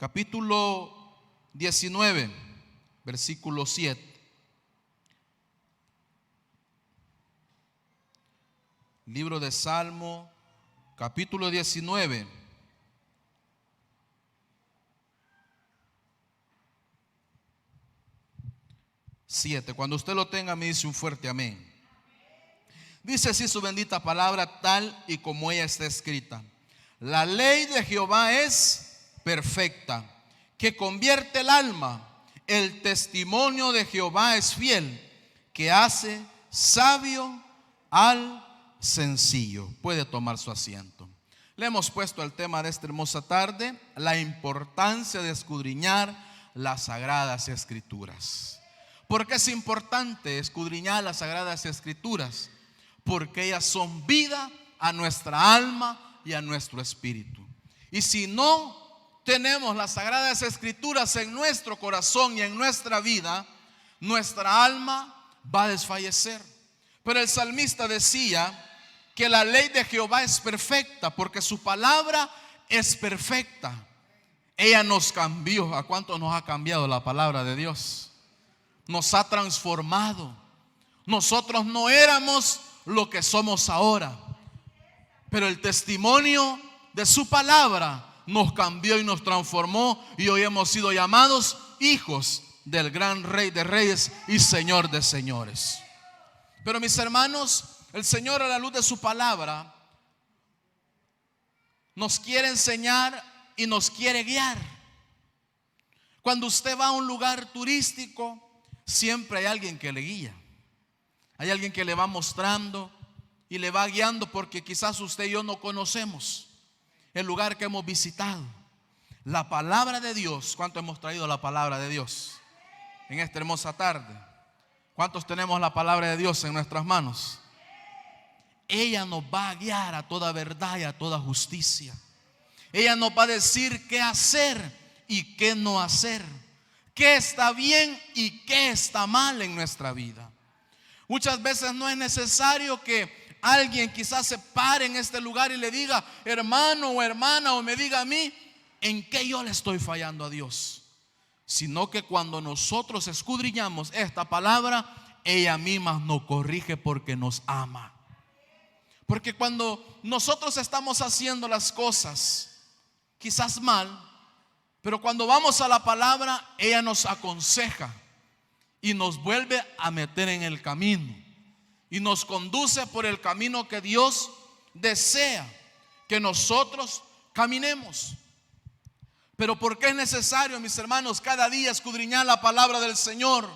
capítulo 19, versículo 7. Libro de Salmo, capítulo 19. Cuando usted lo tenga, me dice un fuerte amén. Dice así su bendita palabra, tal y como ella está escrita: la ley de Jehová es perfecta, que convierte el alma. El testimonio de Jehová es fiel, que hace sabio al sencillo. Puede tomar su asiento. Le hemos puesto el tema de esta hermosa tarde: la importancia de escudriñar las sagradas escrituras. ¿Por qué es importante escudriñar las sagradas escrituras? Porque ellas son vida a nuestra alma y a nuestro espíritu. Y si no tenemos las sagradas escrituras en nuestro corazón y en nuestra vida, nuestra alma va a desfallecer. Pero el salmista decía que la ley de Jehová es perfecta, porque su palabra es perfecta. Ella nos cambió. ¿A cuánto nos ha cambiado la palabra de Dios? Nos ha transformado. Nosotros no éramos lo que somos ahora, pero el testimonio de su palabra nos cambió y nos transformó, y hoy hemos sido llamados hijos del gran Rey de Reyes y Señor de Señores. Pero mis hermanos, el Señor, a la luz de su palabra, nos quiere enseñar y nos quiere guiar. Cuando usted va a un lugar turístico, siempre hay alguien que le guía. Hay alguien que le va mostrando y le va guiando, porque quizás usted y yo no conocemos el lugar que hemos visitado. La palabra de Dios, ¿cuánto hemos traído la palabra de Dios en esta hermosa tarde? ¿Cuántos tenemos la palabra de Dios en nuestras manos? Ella nos va a guiar a toda verdad y a toda justicia. Ella nos va a decir qué hacer y qué no hacer, qué está bien y qué está mal en nuestra vida. Muchas veces no es necesario que alguien quizás se pare en este lugar y le diga, hermano o hermana, o me diga a mí en qué yo le estoy fallando a Dios, sino que cuando nosotros escudriñamos esta palabra, ella misma nos corrige porque nos ama. Porque cuando nosotros estamos haciendo las cosas quizás mal, pero cuando vamos a la palabra, ella nos aconseja y nos vuelve a meter en el camino y nos conduce por el camino que Dios desea que nosotros caminemos. Pero ¿por qué es necesario, mis hermanos, cada día escudriñar la palabra del Señor?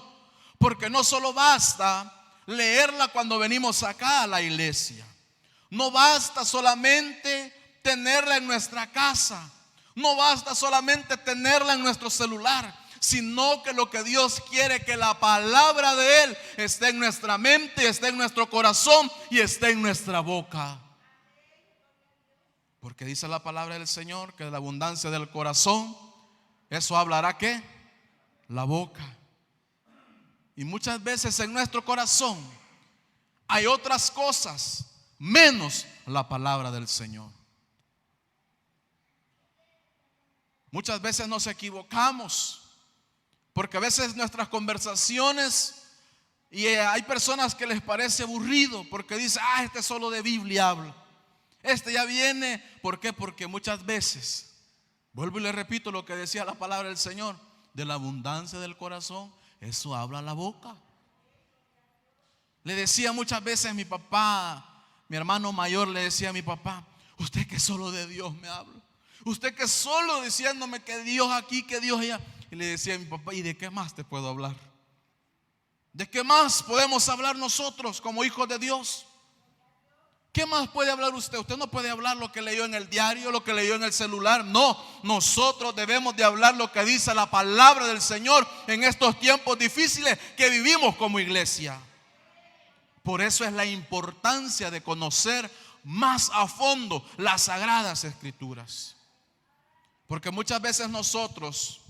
Porque no solo basta leerla cuando venimos acá a la iglesia. No basta solamente tenerla en nuestra casa. No basta solamente tenerla en nuestro celular, sino que lo que Dios quiere, que la palabra de Él esté en nuestra mente, esté en nuestro corazón y esté en nuestra boca. Porque dice la palabra del Señor que de la abundancia del corazón, eso hablará ¿qué? La boca. Y muchas veces en nuestro corazón hay otras cosas menos la palabra del Señor. Muchas veces nos equivocamos, porque a veces nuestras conversaciones, y hay personas que les parece aburrido, porque dicen, este solo de Biblia habla, este ya viene. ¿Por qué? Porque muchas veces, vuelvo y le repito lo que decía la palabra del Señor, de la abundancia del corazón, eso habla la boca. Le decía muchas veces mi papá, mi hermano mayor le decía a mi papá, usted que solo de Dios me habla, usted que solo diciéndome que Dios aquí, que Dios allá. Y le decía a mi papá, ¿y de qué más te puedo hablar? ¿De qué más podemos hablar nosotros como hijos de Dios? ¿Qué más puede hablar usted? Usted no puede hablar lo que leyó en el diario, lo que leyó en el celular. No, nosotros debemos de hablar lo que dice la palabra del Señor en estos tiempos difíciles que vivimos como iglesia. Por eso es la importancia de conocer más a fondo las sagradas escrituras. Porque muchas veces nosotros,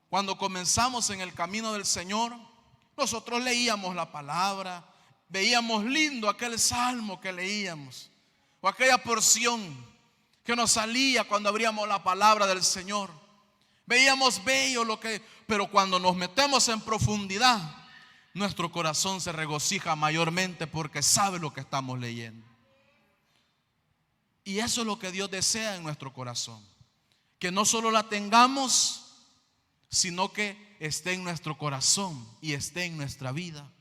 cuando comenzamos en el camino del Señor, nosotros leíamos la palabra, veíamos lindo aquel salmo que leíamos, o aquella porción que nos salía cuando abríamos la palabra del Señor. Veíamos bello pero cuando nos metemos en profundidad, nuestro corazón se regocija mayormente porque sabe lo que estamos leyendo. Y eso es lo que Dios desea en nuestro corazón, que no solo la tengamos, sino que esté en nuestro corazón y esté en nuestra vida.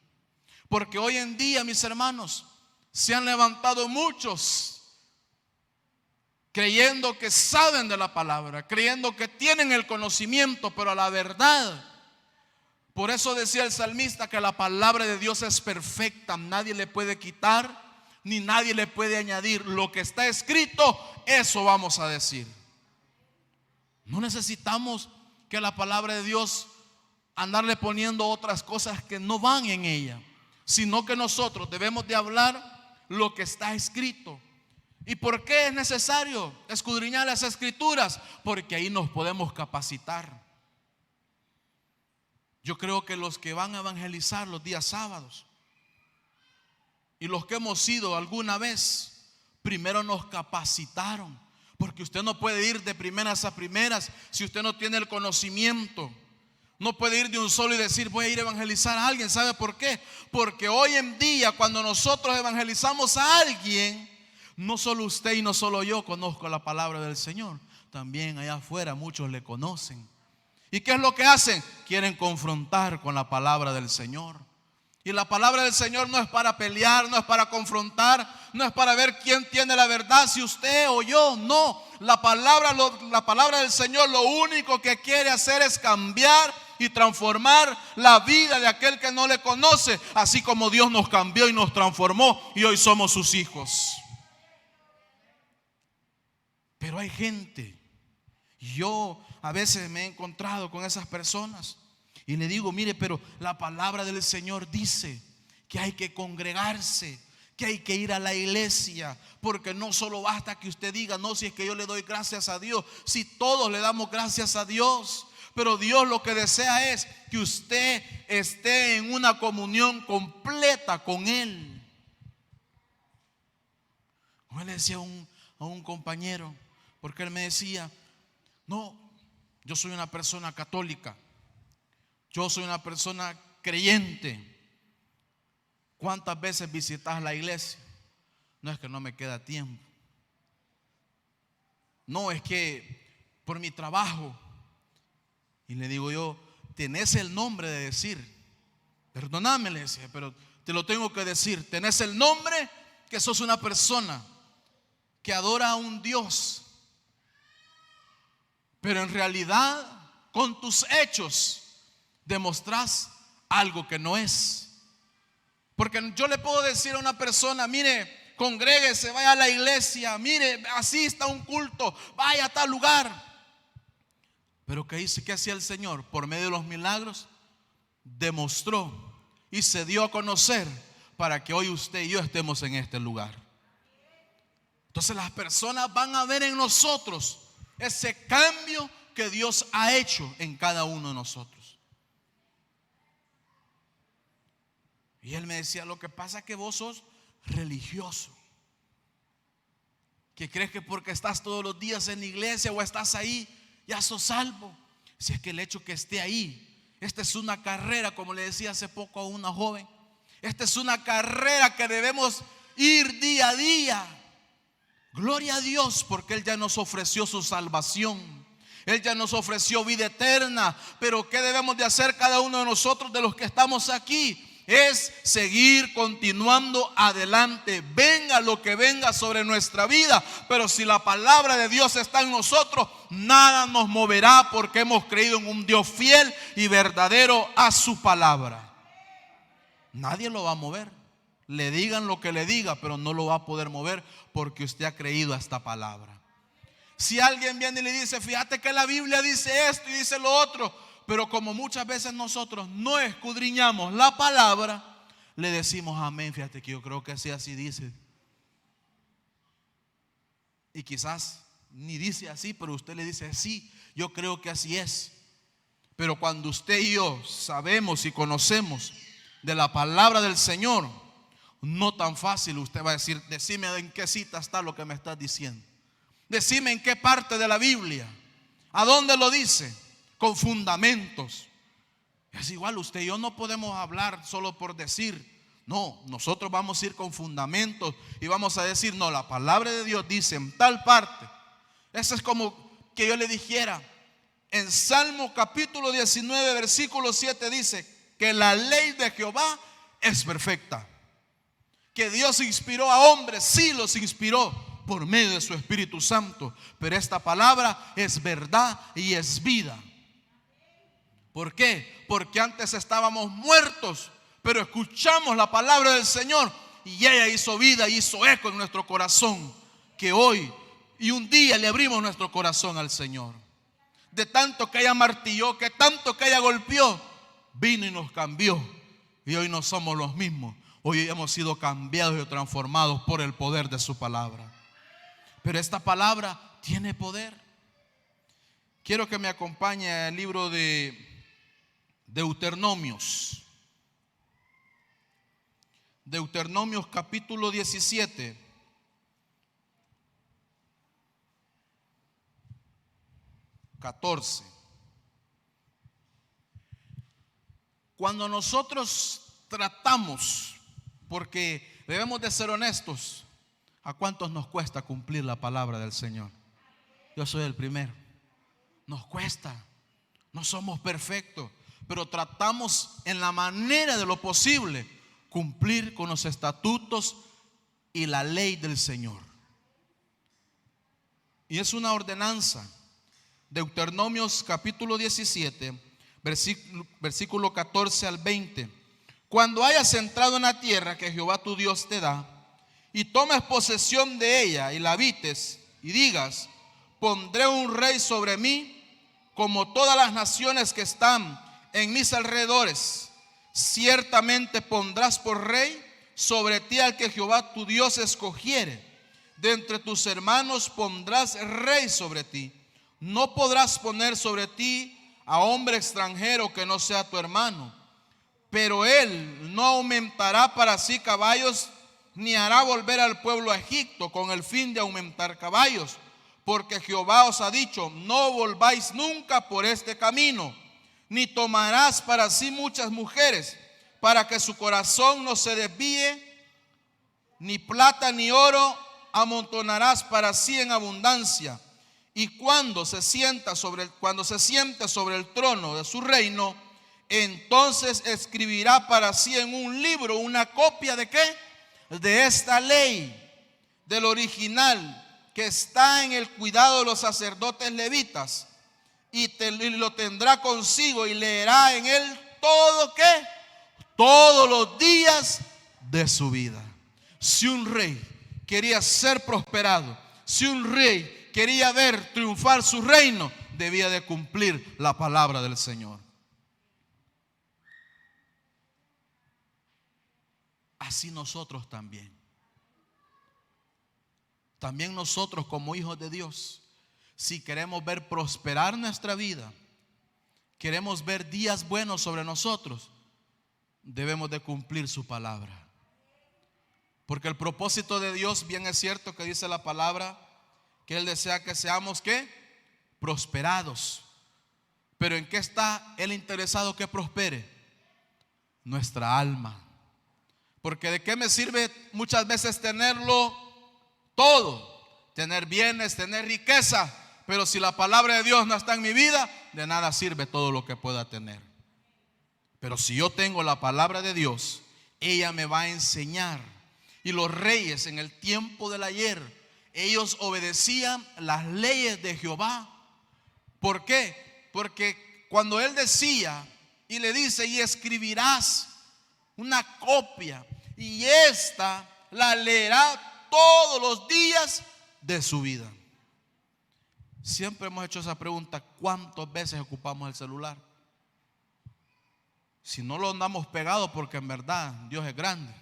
Porque hoy en día, mis hermanos, se han levantado muchos creyendo que saben de la palabra, creyendo que tienen el conocimiento, pero a la verdad. Por eso decía el salmista que la palabra de Dios es perfecta, nadie le puede quitar ni nadie le puede añadir. Lo que está escrito, eso vamos a decir. No necesitamos que la palabra de Dios andarle poniendo otras cosas que no van en ella, sino que nosotros debemos de hablar lo que está escrito. ¿Y por qué es necesario escudriñar las escrituras? Porque ahí nos podemos capacitar. Yo creo que los que van a evangelizar los días sábados y los que hemos ido alguna vez, primero nos capacitaron. Porque usted no puede ir de primeras a primeras si usted no tiene el conocimiento. No puede ir de un solo y decir voy a ir a evangelizar a alguien. ¿Sabe por qué? Porque hoy en día cuando nosotros evangelizamos a alguien, no solo usted y no solo yo conozco la palabra del Señor, también allá afuera muchos le conocen. ¿Y qué es lo que hacen? Quieren confrontar con la palabra del Señor. Y la palabra del Señor no es para pelear, no es para confrontar, no es para ver quién tiene la verdad, si usted o yo. No, la palabra del Señor lo único que quiere hacer es cambiar y transformar la vida de aquel que no le conoce, así como Dios nos cambió y nos transformó y hoy somos sus hijos. Pero hay gente, yo a veces me he encontrado con esas personas y le digo, mire, pero la palabra del Señor dice que hay que congregarse, que hay que ir a la iglesia, porque no solo basta que usted diga, no, si es que yo le doy gracias a Dios, si todos le damos gracias a Dios, pero Dios lo que desea es que usted esté en una comunión completa con Él. Como le decía a un compañero, porque él me decía, no, yo soy una persona católica, yo soy una persona creyente. ¿Cuántas veces visitas la iglesia? No, es que no me queda tiempo. No, es que por mi trabajo. Y le digo yo, tenés el nombre de decir, perdóname, le decía, pero te lo tengo que decir, tenés el nombre que sos una persona que adora a un Dios, pero en realidad con tus hechos demostrás algo que no es. Porque yo le puedo decir a una persona, mire, congréguese, vaya a la iglesia, mire, asista a un culto, vaya a tal lugar. Pero ¿qué hacía el Señor? Por medio de los milagros demostró y se dio a conocer para que hoy usted y yo estemos en este lugar. Entonces las personas van a ver en nosotros ese cambio que Dios ha hecho en cada uno de nosotros. Y él me decía, lo que pasa es que vos sos religioso, que crees que porque estás todos los días en la iglesia o estás ahí, ya sos salvo. Si es que el hecho que esté ahí, esta es una carrera, como le decía hace poco a una joven, esta es una carrera que debemos ir día a día. Gloria a Dios, porque Él ya nos ofreció su salvación, Él ya nos ofreció vida eterna. Pero ¿qué debemos de hacer cada uno de nosotros, de los que estamos aquí? Es seguir continuando adelante, venga lo que venga sobre nuestra vida. Pero si la palabra de Dios está en nosotros, nada nos moverá, porque hemos creído en un Dios fiel y verdadero a su palabra. Nadie lo va a mover, le digan lo que le diga, pero no lo va a poder mover, porque usted ha creído a esta palabra. Si alguien viene y le dice, fíjate que la Biblia dice esto y dice lo otro, pero como muchas veces nosotros no escudriñamos la palabra, le decimos amén, fíjate que yo creo que así dice. Y quizás ni dice así, pero usted le dice sí, yo creo que así es. Pero cuando usted y yo sabemos y conocemos de la palabra del Señor, no tan fácil usted va a decir, decime en qué cita está lo que me estás diciendo. Decime en qué parte de la Biblia. ¿A dónde lo dice? Con fundamentos. Es igual, usted y yo no podemos hablar solo por decir. No, nosotros vamos a ir con fundamentos y vamos a decir, no, la palabra de Dios dice en tal parte. Eso es como que yo le dijera, en Salmo capítulo 19, versículo 7 dice que la ley de Jehová es perfecta. Que Dios inspiró a hombres, sí los inspiró por medio de su Espíritu Santo. Pero esta palabra es verdad y es vida. ¿Por qué? Porque antes estábamos muertos, pero escuchamos la palabra del Señor y ella hizo vida, hizo eco en nuestro corazón. Que hoy y un día le abrimos nuestro corazón al Señor. De tanto que ella martilló, que tanto que ella golpeó, vino y nos cambió. Y hoy no somos los mismos. Hoy hemos sido cambiados y transformados por el poder de su palabra. Pero esta palabra tiene poder. Quiero que me acompañe al libro de Deuteronomios. Deuteronomios capítulo 17. Cuando nosotros tratamos, porque debemos de ser honestos, ¿a cuántos nos cuesta cumplir la palabra del Señor? Yo soy el primero. Nos cuesta, no somos perfectos, pero tratamos en la manera de lo posible cumplir con los estatutos y la ley del Señor. Y es una ordenanza. Deuteronomios capítulo 17, versículo 14 al 20. Cuando hayas entrado en la tierra que Jehová tu Dios te da, y tomes posesión de ella y la habites, y digas, pondré un rey sobre mí, como todas las naciones que están en mis alrededores. Ciertamente pondrás por rey sobre ti al que Jehová tu Dios escogiere. De entre tus hermanos pondrás rey sobre ti. No podrás poner sobre ti a hombre extranjero que no sea tu hermano. Pero él no aumentará para sí caballos, ni hará volver al pueblo a Egipto con el fin de aumentar caballos. Porque Jehová os ha dicho, no volváis nunca por este camino, ni tomarás para sí muchas mujeres, para que su corazón no se desvíe, ni plata ni oro amontonarás para sí en abundancia. Y cuando se siente sobre el trono de su reino, entonces escribirá para sí en un libro una copia ¿de qué? De esta ley, del original, que está en el cuidado de los sacerdotes levitas, y lo tendrá consigo y leerá en él todo ¿qué? Todos los días de su vida. Si un rey quería ser prosperado, si un rey quería ver triunfar su reino, debía de cumplir la palabra del Señor. Así nosotros también. También nosotros como hijos de Dios, si queremos ver prosperar nuestra vida, queremos ver días buenos sobre nosotros, debemos de cumplir su palabra. Porque el propósito de Dios, bien es cierto que dice la palabra, que Él desea que seamos ¿qué? Prosperados. Pero ¿en qué está Él interesado que prospere? Nuestra alma. Porque ¿de qué me sirve muchas veces tenerlo todo? Tener bienes, tener riqueza, pero si la palabra de Dios no está en mi vida, de nada sirve todo lo que pueda tener. Pero si yo tengo la palabra de Dios, ella me va a enseñar. Y los reyes en el tiempo del ayer, ellos obedecían las leyes de Jehová. ¿Por qué? Porque cuando Él decía y le dice, y escribirás una copia, y esta la leerá todos los días de su vida. Siempre hemos hecho esa pregunta: ¿cuántas veces ocupamos el celular? Si no lo andamos pegados, porque en verdad Dios es grande,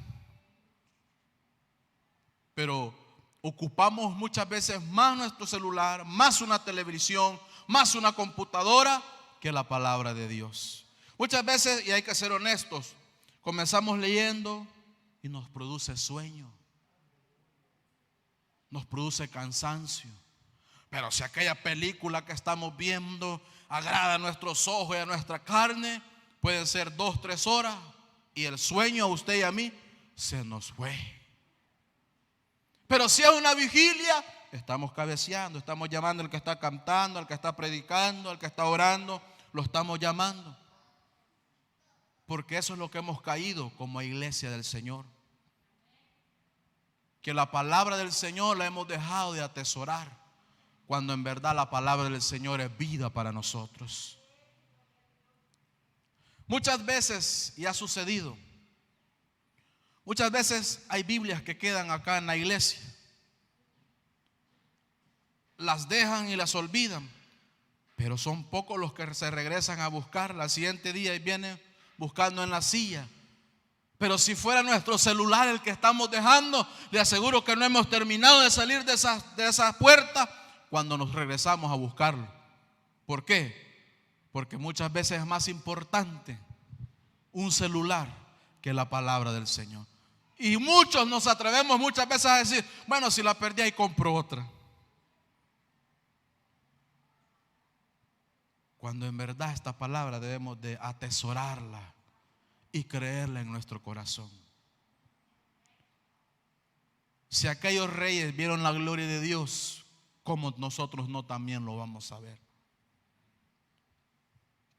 pero ocupamos muchas veces más nuestro celular, más una televisión, más una computadora que la palabra de Dios. Muchas veces, y hay que ser honestos, comenzamos leyendo y nos produce sueño, nos produce cansancio, Pero si aquella película que estamos viendo agrada a nuestros ojos y a nuestra carne, pueden ser 2, 3 horas y el sueño a usted y a mí se nos fue. Pero si es una vigilia, estamos cabeceando, estamos llamando al que está cantando, al que está predicando, al que está orando, lo estamos llamando. Porque eso es lo que hemos caído como iglesia del Señor. Que la palabra del Señor la hemos dejado de atesorar, cuando en verdad la palabra del Señor es vida para nosotros. Muchas veces, y ha sucedido, muchas veces hay Biblias que quedan acá en la iglesia, las dejan y las olvidan, pero son pocos los que se regresan a buscarla al siguiente día y vienen buscando en la silla. Pero si fuera nuestro celular el que estamos dejando, le aseguro que no hemos terminado de salir de esa puerta cuando nos regresamos a buscarlo. ¿Por qué? Porque muchas veces es más importante un celular que la palabra del Señor. Y muchos nos atrevemos muchas veces a decir, bueno, si la perdí ahí compro otra. Cuando en verdad esta palabra debemos de atesorarla y creerla en nuestro corazón. Si aquellos reyes vieron la gloria de Dios, como nosotros no también lo vamos a ver.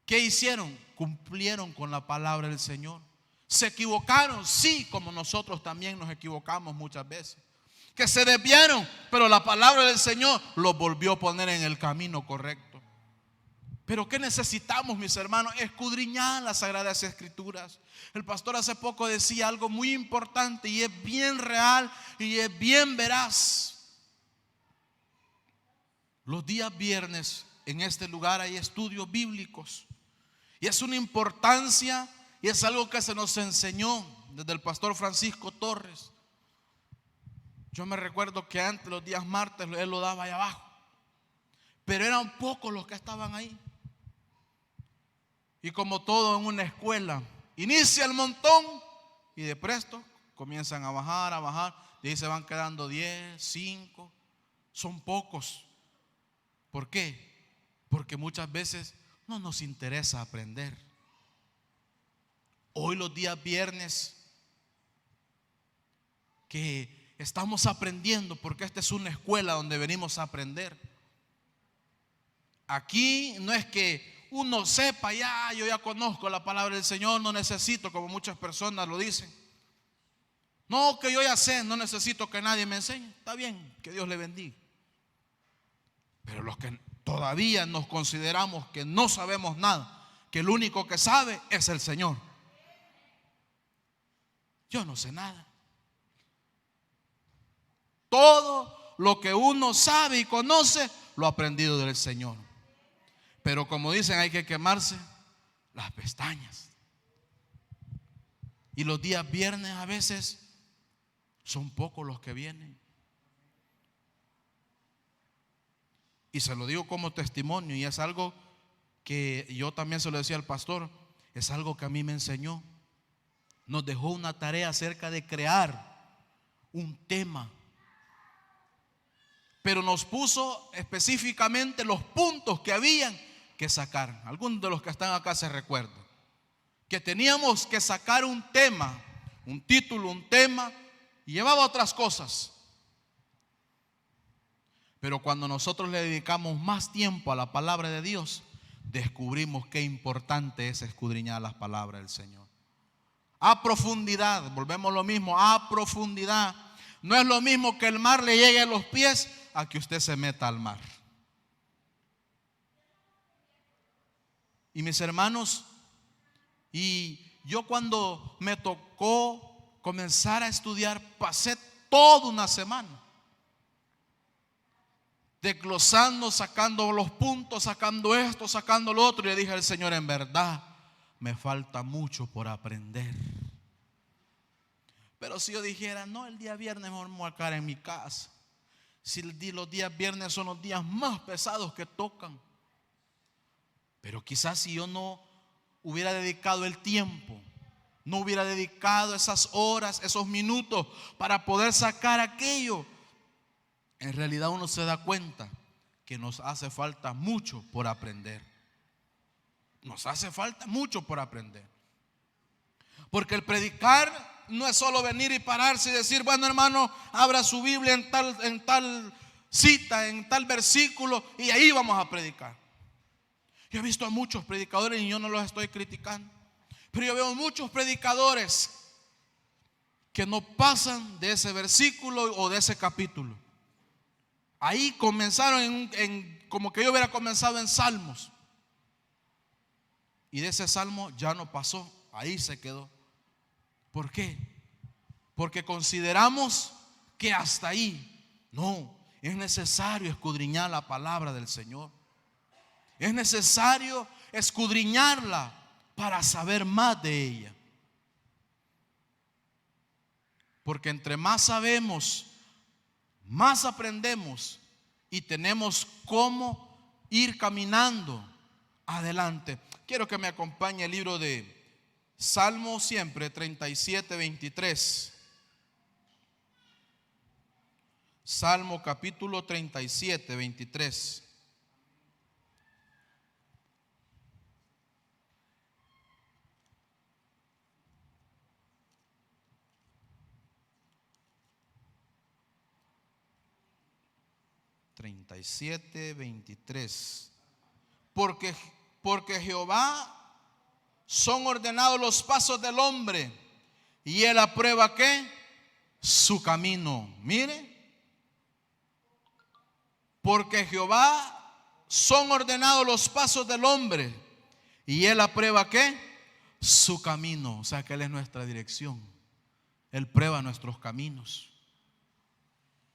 ¿Qué hicieron? Cumplieron con la palabra del Señor. ¿Se equivocaron? Sí, como nosotros también nos equivocamos muchas veces. Que se desviaron, pero la palabra del Señor los volvió a poner en el camino correcto. Pero ¿qué necesitamos, mis hermanos? Escudriñar las Sagradas Escrituras. El pastor hace poco decía algo muy importante y es bien real y es bien veraz. Los días viernes en este lugar hay estudios bíblicos y es una importancia y es algo que se nos enseñó desde el pastor Francisco Torres. Yo me recuerdo que antes, los días martes, él lo daba ahí abajo, pero eran pocos los que estaban ahí. Y como todo en una escuela, inicia el montón y de presto comienzan a bajar, y ahí se van quedando 10, 5, son pocos. ¿Por qué? Porque muchas veces no nos interesa aprender. Hoy los días viernes que estamos aprendiendo, porque esta es una escuela donde venimos a aprender. Aquí no es que uno sepa, yo ya conozco la palabra del Señor, no necesito, como muchas personas lo dicen. No, que yo ya sé, no necesito que nadie me enseñe. Está bien, que Dios le bendiga. Pero los que todavía nos consideramos que no sabemos nada, que el único que sabe es el Señor. Yo no sé nada. Todo lo que uno sabe y conoce lo ha aprendido del Señor. Pero como dicen, hay que quemarse las pestañas. Y los días viernes a veces son pocos los que vienen. Y se lo digo como testimonio, y es algo que yo también se lo decía al pastor, es algo que a mí me enseñó. Nos dejó una tarea acerca de crear un tema, pero nos puso específicamente los puntos que habían que sacar. Algunos de los que están acá se recuerdan que teníamos que sacar un tema, un título, un tema, y llevaba otras cosas. Pero cuando nosotros le dedicamos más tiempo a la palabra de Dios, descubrimos qué importante es escudriñar las palabras del Señor. A profundidad, volvemos a lo mismo, a profundidad. No es lo mismo que el mar le llegue a los pies a que usted se meta al mar. Y mis hermanos, y yo cuando me tocó comenzar a estudiar, pasé toda una semana desglosando, sacando los puntos, sacando esto, sacando lo otro. Y le dije al Señor, en verdad me falta mucho por aprender. Pero si yo dijera, no, el día viernes me voy a quedar en mi casa. Si los días viernes son los días más pesados que tocan. Pero quizás si yo no hubiera dedicado el tiempo, no hubiera dedicado esas horas, esos minutos para poder sacar aquello, en realidad uno se da cuenta que nos hace falta mucho por aprender. Nos hace falta mucho por aprender. Porque el predicar no es solo venir y pararse y decir, bueno, hermano, abra su Biblia en tal cita, en tal versículo, y ahí vamos a predicar. Yo he visto a muchos predicadores y yo no los estoy criticando, pero yo veo muchos predicadores que no pasan de ese versículo o de ese capítulo. Ahí comenzaron como que yo hubiera comenzado en Salmos, y de ese salmo ya no pasó, ahí se quedó. ¿Por qué? Porque consideramos que hasta ahí. No, es necesario escudriñar la palabra del Señor. Es necesario escudriñarla para saber más de ella. Porque entre más sabemos, más aprendemos y tenemos cómo ir caminando adelante. Quiero que me acompañe el libro de Salmo siempre 37, 23. Salmo capítulo 37, 23. Porque Jehová son ordenados los pasos del hombre, y él aprueba ¿qué? Su camino. Mire, porque Jehová son ordenados los pasos del hombre, y él aprueba ¿qué? Su camino. O sea que él es nuestra dirección. Él prueba nuestros caminos.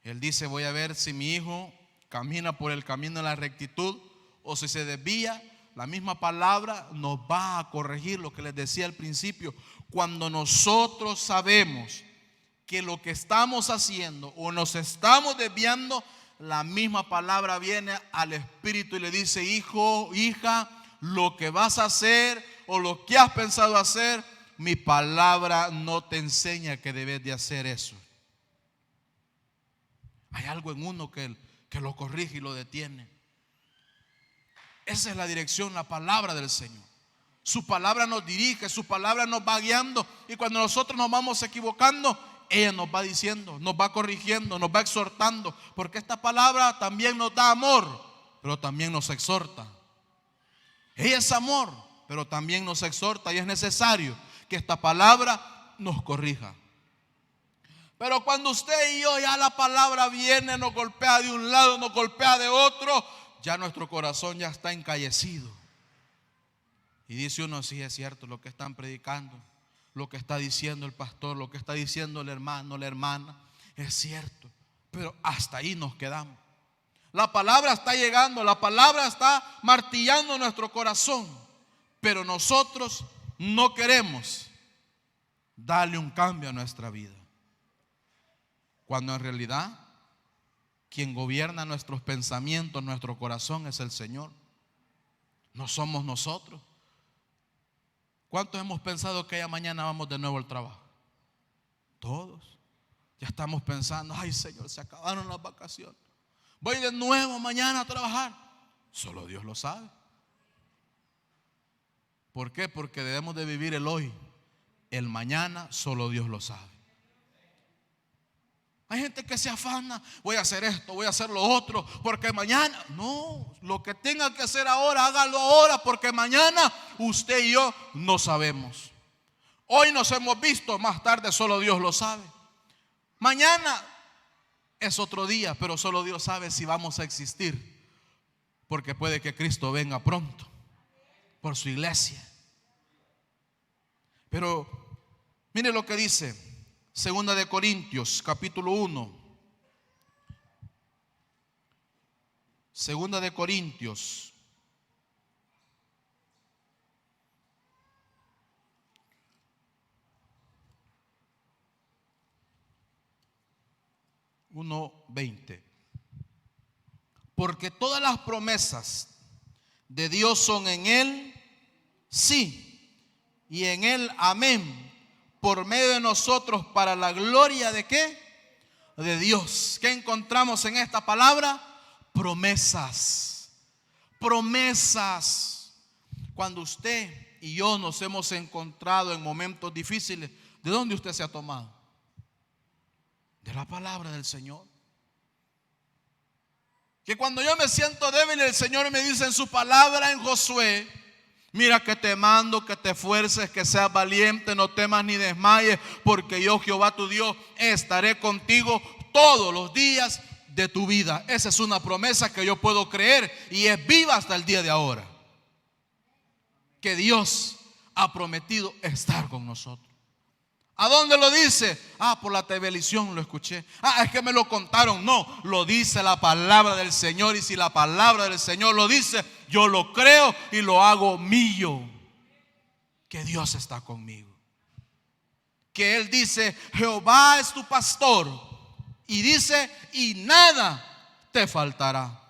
Él dice, voy a ver si mi hijo camina por el camino de la rectitud o si se desvía. La misma palabra nos va a corregir lo que les decía al principio. Cuando nosotros sabemos que lo que estamos haciendo o nos estamos desviando, la misma palabra viene al espíritu y le dice, hijo, hija, lo que vas a hacer o lo que has pensado hacer, mi palabra no te enseña que debes de hacer eso. Hay algo en uno que lo corrige y lo detiene. Esa es la dirección, la palabra del Señor. Su palabra nos dirige, su palabra nos va guiando, y cuando nosotros nos vamos equivocando, ella nos va diciendo, nos va corrigiendo, nos va exhortando, porque esta palabra también nos da amor, pero también nos exhorta. Ella es amor, pero también nos exhorta, y es necesario que esta palabra nos corrija. Pero cuando usted y yo ya la palabra viene, nos golpea de un lado, nos golpea de otro, ya nuestro corazón ya está encallecido. Y dice uno, sí, es cierto lo que están predicando, lo que está diciendo el pastor, lo que está diciendo el hermano, la hermana, es cierto. Pero hasta ahí nos quedamos. La palabra está llegando, la palabra está martillando nuestro corazón, pero nosotros no queremos darle un cambio a nuestra vida. Cuando en realidad quien gobierna nuestros pensamientos, nuestro corazón es el Señor. No somos nosotros. ¿Cuántos hemos pensado que ya mañana vamos de nuevo al trabajo? Todos. Ya estamos pensando, ay Señor, se acabaron las vacaciones. Voy de nuevo mañana a trabajar. Solo Dios lo sabe. ¿Por qué? Porque debemos de vivir el hoy. El mañana solo Dios lo sabe. Hay gente que se afana, voy a hacer esto, voy a hacer lo otro, porque mañana, no, lo que tenga que hacer ahora, hágalo ahora, porque mañana usted y yo no sabemos. Hoy nos hemos visto, más tarde solo Dios lo sabe. Mañana es otro día, pero solo Dios sabe si vamos a existir, porque puede que Cristo venga pronto por su iglesia. Pero mire lo que dice Segunda de Corintios, capítulo 1. Segunda de Corintios. (1:20). Porque todas las promesas de Dios son en Él, sí, y en Él, amén, por medio de nosotros, para la gloria de ¿qué? De Dios. ¿Qué encontramos en esta palabra? promesas. Promesas. Cuando usted y yo nos hemos encontrado en momentos difíciles, ¿de dónde usted se ha tomado? De la palabra del Señor. Que cuando yo me siento débil, el Señor me dice en su palabra en Josué: mira que te mando que te esfuerces, que seas valiente, no temas ni desmayes, porque yo, Jehová tu Dios, estaré contigo todos los días de tu vida. Esa es una promesa que yo puedo creer y es viva hasta el día de ahora. Que Dios ha prometido estar con nosotros. ¿A dónde lo dice? Por la televisión lo escuché. Es que me lo contaron. No, lo dice la palabra del Señor. Y si la palabra del Señor lo dice, yo lo creo y lo hago mío. Que Dios está conmigo. Que Él dice: Jehová es tu pastor. Y dice: y nada te faltará.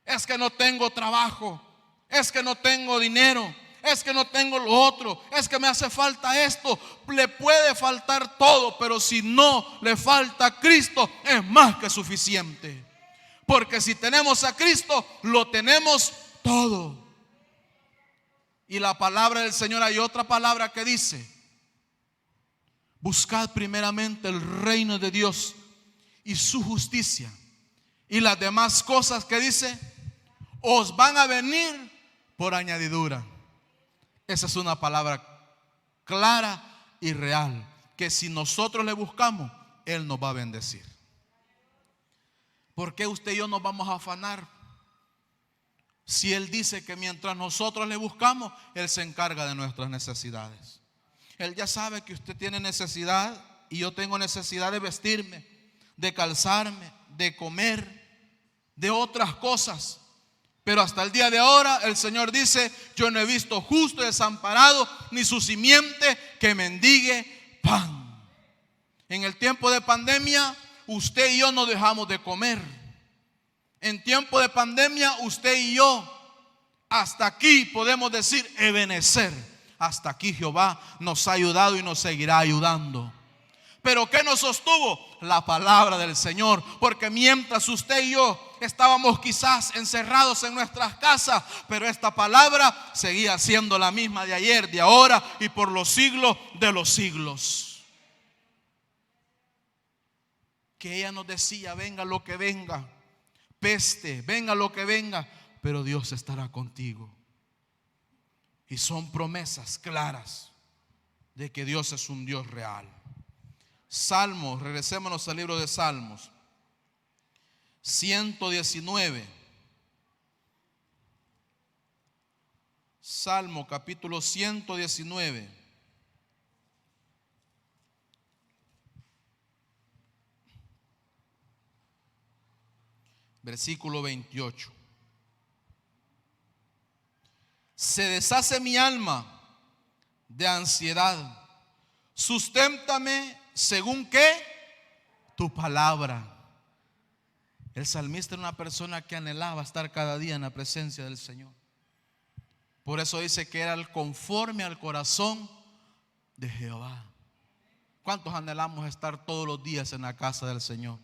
Es que no tengo trabajo. Es que no tengo dinero. Es que no tengo lo otro, es que me hace falta esto. Le puede faltar todo, pero si no le falta a Cristo, es más que suficiente. Porque si tenemos a Cristo, lo tenemos todo. Y la palabra del Señor, hay otra palabra que dice: buscad primeramente el reino de Dios y su justicia, y las demás cosas que dice os van a venir por añadidura. Esa es una palabra clara y real, que si nosotros le buscamos, Él nos va a bendecir. ¿Por qué usted y yo nos vamos a afanar? Si Él dice que mientras nosotros le buscamos, Él se encarga de nuestras necesidades. Él ya sabe que usted tiene necesidad y yo tengo necesidad de vestirme, de calzarme, de comer, de otras cosas. Pero hasta el día de ahora el Señor dice: yo no he visto justo desamparado, ni su simiente que mendigue pan. En el tiempo de pandemia, usted y yo no dejamos de comer. En tiempo de pandemia, usted y yo, hasta aquí podemos decir Ebenezer. Hasta aquí Jehová nos ha ayudado y nos seguirá ayudando. ¿Pero qué nos sostuvo? La palabra del Señor. Porque mientras usted y yo estábamos quizás encerrados en nuestras casas, pero esta palabra seguía siendo la misma de ayer, de ahora y por los siglos de los siglos. Que ella nos decía: venga lo que venga, peste, venga lo que venga, pero Dios estará contigo. Y son promesas claras de que Dios es un Dios real. Salmos, regresémonos al libro de Salmos 119. Salmo capítulo 119. Versículo 28. Se deshace mi alma de ansiedad. Susténtame según qué, tu palabra. El salmista era una persona que anhelaba estar cada día en la presencia del Señor. Por eso dice que era conforme al corazón de Jehová. ¿Cuántos anhelamos estar todos los días en la casa del Señor?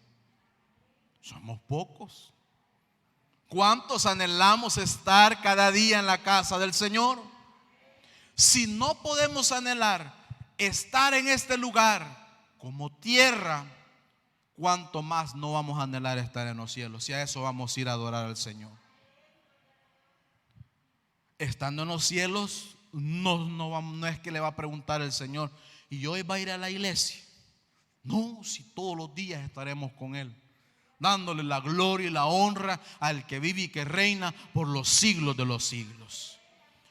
Somos pocos. ¿Cuántos anhelamos estar cada día en la casa del Señor? Si no podemos anhelar estar en este lugar como tierra, cuánto más no vamos a anhelar estar en los cielos. Si a eso vamos a ir a adorar al Señor. Estando en los cielos, no es que le va a preguntar el Señor: ¿y hoy va a ir a la iglesia? No, si todos los días estaremos con Él, dándole la gloria y la honra al que vive y que reina por los siglos de los siglos.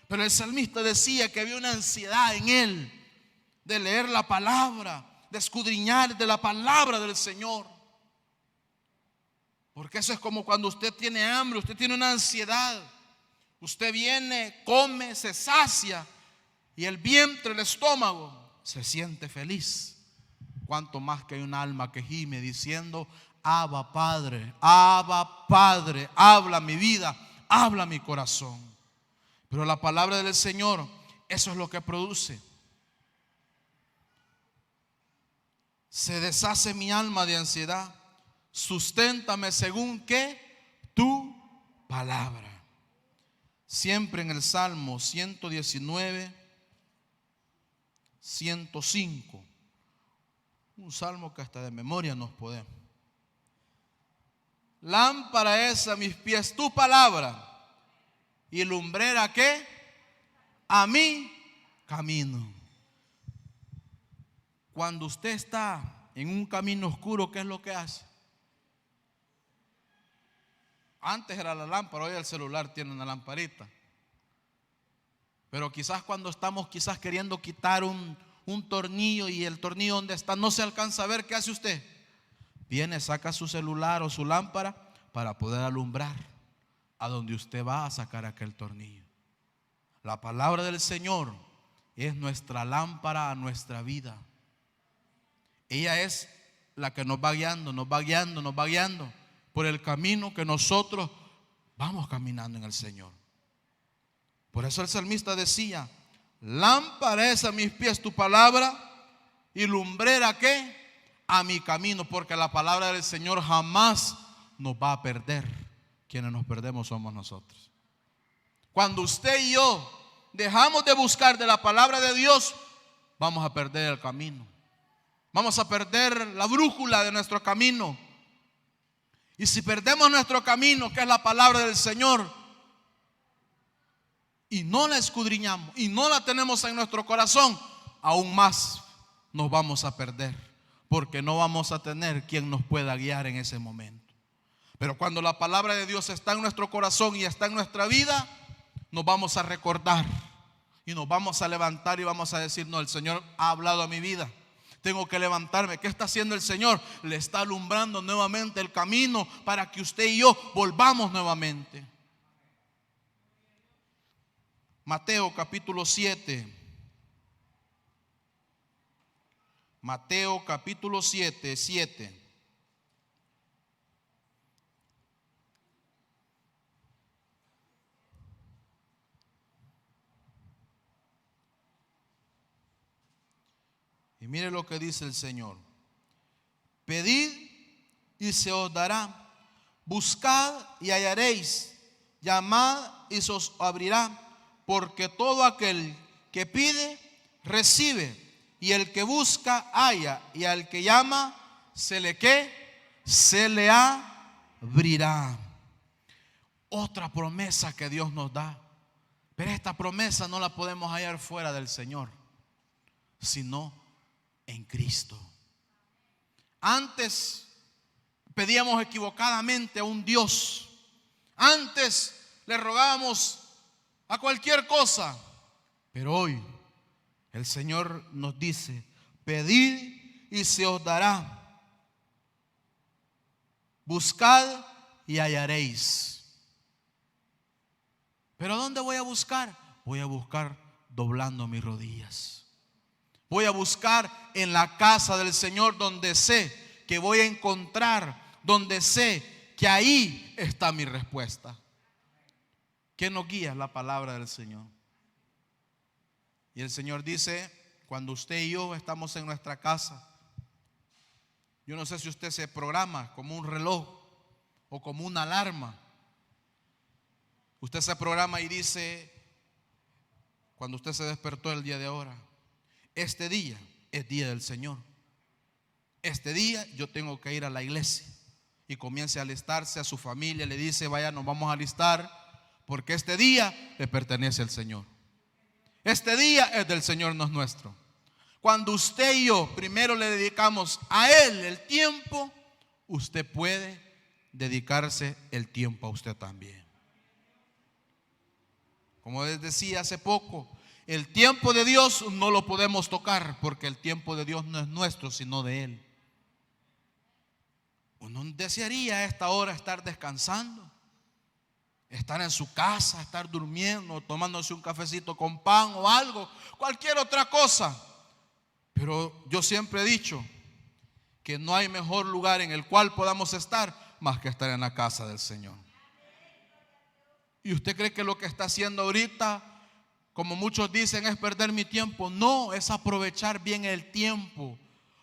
Pero el salmista decía que había una ansiedad en él de leer la palabra, de escudriñar de la palabra del Señor. Porque eso es como cuando usted tiene hambre, usted tiene una ansiedad. Usted viene, come, se sacia y el vientre, el estómago se siente feliz. Cuanto más que hay un alma que gime diciendo: Abba Padre, habla mi vida, habla mi corazón. Pero la palabra del Señor, eso es lo que produce. Se deshace mi alma de ansiedad. Susténtame según qué, tu palabra. Siempre en el Salmo 119, 105. Un salmo que hasta de memoria nos podemos. Lámpara es a mis pies tu palabra y lumbrera ¿qué? A mi camino. Cuando usted está en un camino oscuro, ¿qué es lo que hace? Antes era la lámpara, hoy el celular tiene una lamparita. Pero quizás cuando estamos queriendo quitar un tornillo y el tornillo donde está no se alcanza a ver, ¿qué hace usted? Viene, saca su celular o su lámpara para poder alumbrar a donde usted va a sacar aquel tornillo. La palabra del Señor es nuestra lámpara a nuestra vida. Ella es la que nos va guiando, nos va guiando, nos va guiando por el camino que nosotros vamos caminando en el Señor. Por eso el salmista decía: lámpara es a mis pies tu palabra y lumbrera ¿qué? A mi camino, porque la palabra del Señor jamás nos va a perder. Quienes nos perdemos somos nosotros. Cuando usted y yo dejamos de buscar de la palabra de Dios, vamos a perder el camino. Vamos a perder la brújula de nuestro camino. Y si perdemos nuestro camino, que es la palabra del Señor, y no la escudriñamos y no la tenemos en nuestro corazón, aún más nos vamos a perder, porque no vamos a tener quien nos pueda guiar en ese momento. Pero cuando la palabra de Dios está en nuestro corazón y está en nuestra vida, nos vamos a recordar y nos vamos a levantar y vamos a decir: no, el Señor ha hablado a mi vida, tengo que levantarme. ¿Qué está haciendo el Señor? Le está alumbrando nuevamente el camino para que usted y yo volvamos nuevamente. Mateo capítulo 7. Mateo capítulo 7, 7. Y mire lo que dice el Señor: pedid y se os dará, buscad y hallaréis, llamad y se os abrirá, porque todo aquel que pide, recibe, y el que busca, halla, y al que llama, se le ¿qué? Se le abrirá. Otra promesa que Dios nos da. Pero esta promesa no la podemos hallar fuera del Señor, sino en Cristo. Antes pedíamos equivocadamente a un Dios. Antes le rogábamos a cualquier cosa. Pero hoy el Señor nos dice: pedid y se os dará, buscad y hallaréis. ¿Pero dónde voy a buscar? Voy a buscar doblando mis rodillas. Voy a buscar en la casa del Señor, donde sé que voy a encontrar, donde sé que ahí está mi respuesta. ¿Qué nos guía? La palabra del Señor. Y el Señor dice: cuando usted y yo estamos en nuestra casa, yo no sé si usted se programa como un reloj o como una alarma. Usted se programa y dice, cuando usted se despertó el día de ahora: este día es día del Señor. Este día yo tengo que ir a la iglesia. Y comience a alistarse a su familia. Le dice: vaya, nos vamos a alistar, porque este día le pertenece al Señor. Este día es del Señor, no es nuestro. Cuando usted y yo primero le dedicamos a Él el tiempo, usted puede dedicarse el tiempo a usted también. Como les decía hace poco, el tiempo de Dios no lo podemos tocar, porque el tiempo de Dios no es nuestro, sino de Él. Uno desearía a esta hora estar descansando, estar en su casa, estar durmiendo, tomándose un cafecito con pan o algo, cualquier otra cosa. Pero yo siempre he dicho que no hay mejor lugar en el cual podamos estar más que estar en la casa del Señor. ¿Y usted cree que lo que está haciendo ahorita, como muchos dicen, es perder mi tiempo? No, es aprovechar bien el tiempo,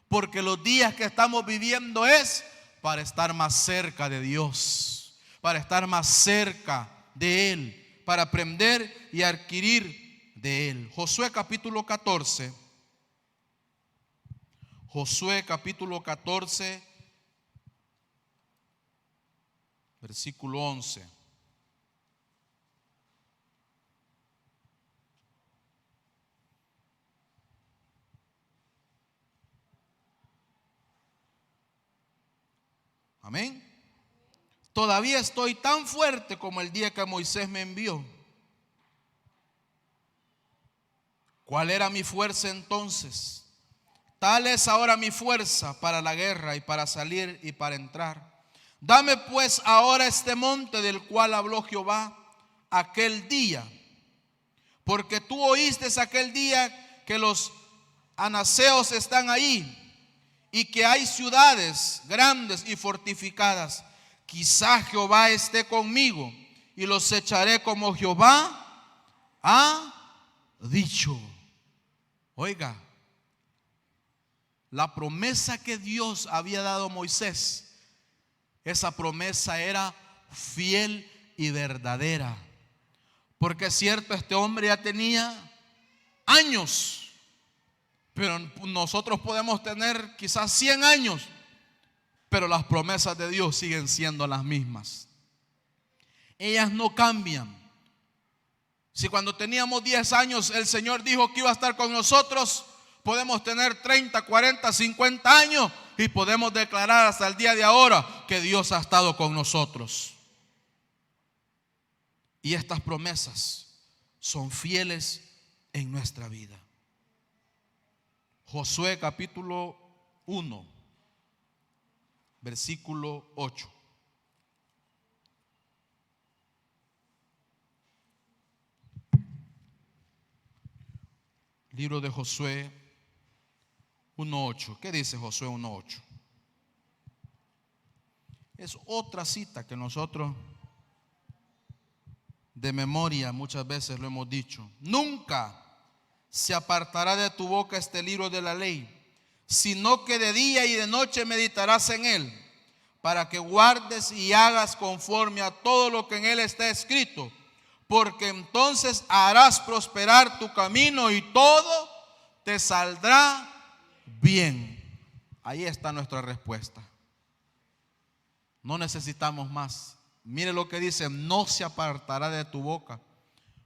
porque los días que estamos viviendo es para estar más cerca de Dios, para estar más cerca de Él, para aprender y adquirir de Él. Josué capítulo 14. Josué capítulo 14, versículo 11. Amén. Todavía estoy tan fuerte como el día que Moisés me envió. ¿Cuál era mi fuerza entonces? Tal es ahora mi fuerza para la guerra y para salir y para entrar. Dame pues ahora este monte del cual habló Jehová aquel día, porque tú oíste aquel día que los anaseos están ahí y que hay ciudades grandes y fortificadas. Quizá Jehová esté conmigo y los echaré como Jehová ha dicho. Oiga, la promesa que Dios había dado a Moisés, esa promesa era fiel y verdadera. Porque es cierto, este hombre ya tenía años, pero nosotros podemos tener quizás 100 años, pero las promesas de Dios siguen siendo las mismas. Ellas no cambian. Si cuando teníamos 10 años el Señor dijo que iba a estar con nosotros, podemos tener 30, 40, 50 años y podemos declarar hasta el día de ahora que Dios ha estado con nosotros. Y estas promesas son fieles en nuestra vida. Josué capítulo 1, versículo 8. Libro de Josué 1:8. ¿Qué dice Josué 1:8? Es otra cita que nosotros de memoria muchas veces lo hemos dicho. Nunca se apartará de tu boca este libro de la ley, sino que de día y de noche meditarás en él, para que guardes y hagas conforme a todo lo que en él está escrito, porque entonces harás prosperar tu camino y todo te saldrá bien. Ahí está nuestra respuesta. No necesitamos más. Mire lo que dice: no se apartará de tu boca.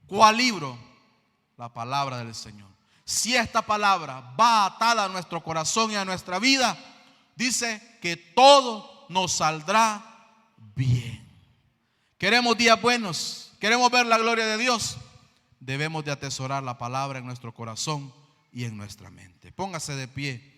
¿Cuál libro? La palabra del Señor. Si esta palabra va atada a nuestro corazón y a nuestra vida, dice que todo nos saldrá bien. Queremos días buenos, queremos ver la gloria de Dios. Debemos de atesorar la palabra en nuestro corazón y en nuestra mente. Póngase de pie.